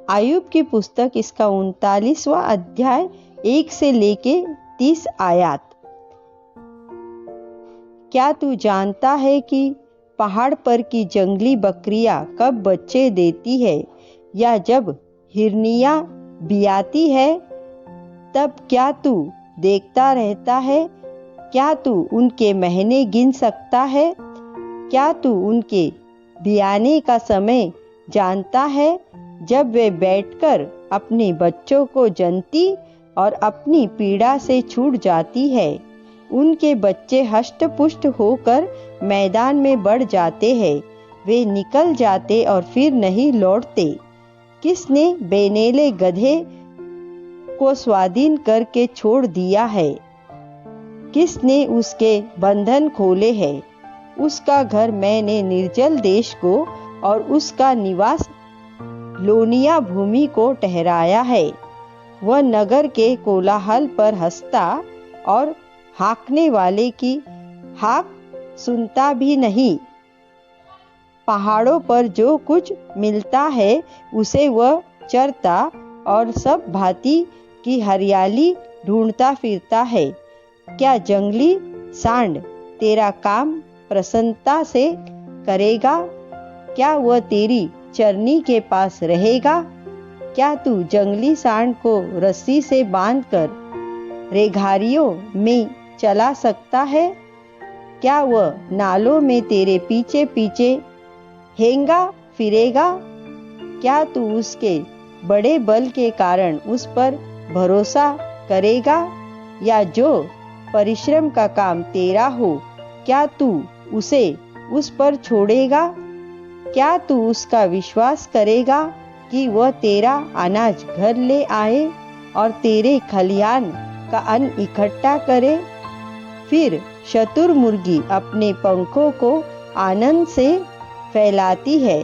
अय्यूब की पुस्तक इसका 39वां अध्याय 1 से लेके 30 आयत। क्या तू जानता है कि पहाड़ पर की जंगली बकरियां कब बच्चे देती है, या जब हिरनियां बियाती है तब क्या तू देखता रहता है? क्या तू उनके महीने गिन सकता है? क्या तू उनके बियाने का समय जानता है? जब वे बैठकर अपने बच्चों को जनती और अपनी पीड़ा से छूट जाती है। उनके बच्चे हष्ट-पुष्ट होकर मैदान में बढ़ जाते हैं। वे निकल जाते और फिर नहीं लौटते। किसने बेनेले गधे को स्वाधीन करके छोड़ दिया है? किसने उसके बंधन खोले हैं? उसका घर मैंने निर्जल देश को और उसका निवास लोनिया भूमि को ठहराया है। वह नगर के कोलाहल पर हंसता और हाँकने वाले की हाँक सुनता भी नहीं। पहाड़ों पर जो कुछ मिलता है उसे वह चरता और सब भांति की हरियाली ढूंढता फिरता है। क्या जंगली सांड तेरा काम प्रसन्नता से करेगा? क्या वह तेरी चरनी के पास रहेगा? क्या तू जंगली सांड को रस्सी से बांधकर रेघारियों में चला सकता है? क्या वह नालों में तेरे पीछे पीछे हेंगा फिरेगा? क्या तू उसके बड़े बल के कारण उस पर भरोसा करेगा? या जो परिश्रम का काम तेरा हो, क्या तू उसे उस पर छोड़ेगा? क्या तू उसका विश्वास करेगा कि वह तेरा अनाज घर ले आए और तेरे खलिहान का अन्न इकट्ठा करे? फिर शतुरमुर्गी अपने पंखों को आनंद से फैलाती है,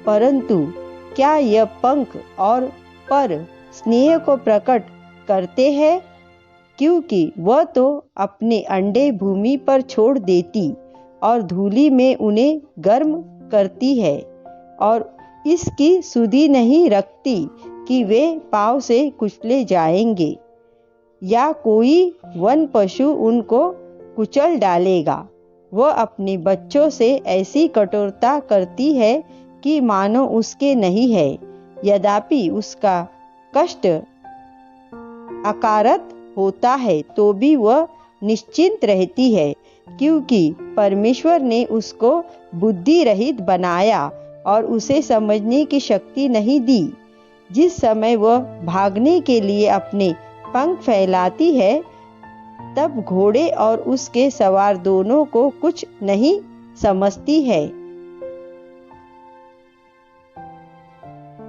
परंतु क्या यह पंख और पर स्नेह को प्रकट करते हैं? क्योंकि वह तो अपने अंडे भूमि पर छोड़ देती और धूलि में उन्हें गर्म करती है और इसकी सुधि नहीं रखती कि वे पांव से कुचले जाएंगे या कोई वन पशु उनको कुचल डालेगा। वह अपने बच्चों से ऐसी कठोरता करती है कि मानो उसके नहीं है, यद्यपि उसका कष्ट अकारत होता है तो भी वह निश्चिंत रहती है, क्योंकि परमेश्वर ने उसको बुद्धि रहित बनाया और उसे समझने की शक्ति नहीं दी। जिस समय वह भागने के लिए अपने पंख फैलाती है, तब घोड़े और उसके सवार दोनों को कुछ नहीं समझती है।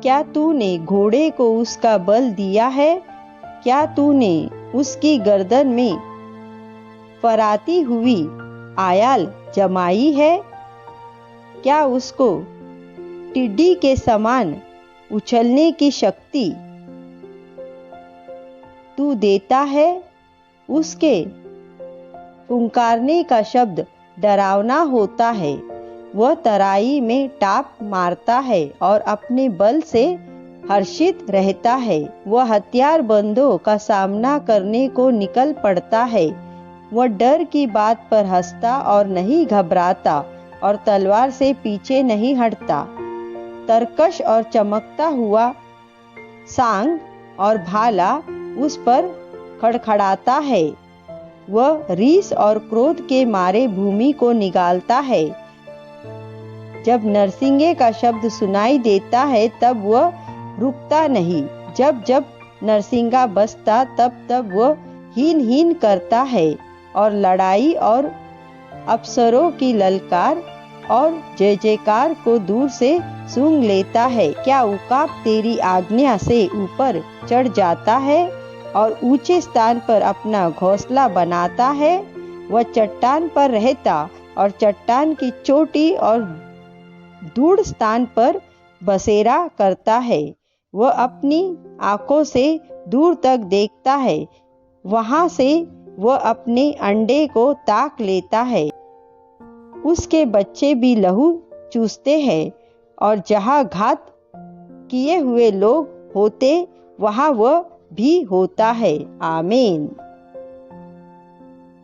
क्या तूने घोड़े को उसका बल दिया है? क्या तूने उसकी गर्दन में फराती हुई आयाल जमाई है? क्या उसको टिड्डी के समान उछलने की शक्ति तू देता है? उसके फुंकारने का शब्द डरावना होता है। वह तराई में टाप मारता है और अपने बल से हर्षित रहता है। वह हथियारबंदों का सामना करने को निकल पड़ता है। वह डर की बात पर हंसता और नहीं घबराता और तलवार से पीछे नहीं हटता। तरकश और चमकता हुआ सांग और भाला उस पर खड़खड़ाता है। वह रीस और क्रोध के मारे भूमि को निगालता है। जब नरसिंगे का शब्द सुनाई देता है तब वह रुकता नहीं। जब जब नरसिंगा बजता तब तब वह हीन हीन करता है और लड़ाई और अफसरों की ललकार और जय जयकार को दूर से सूंघ लेता है। क्या उकाब तेरी आज्ञा से ऊपर चढ़ जाता है और ऊंचे स्थान पर अपना घोंसला बनाता है? वह चट्टान पर रहता और चट्टान की चोटी और दूर स्थान पर बसेरा करता है। वह अपनी आंखों से दूर तक देखता है। वहां से वह अपने अंडे को ताक लेता है। उसके बच्चे भी लहू चूसते हैं और जहां घात किए हुए लोग होते वहाँ वह भी होता है। आमीन।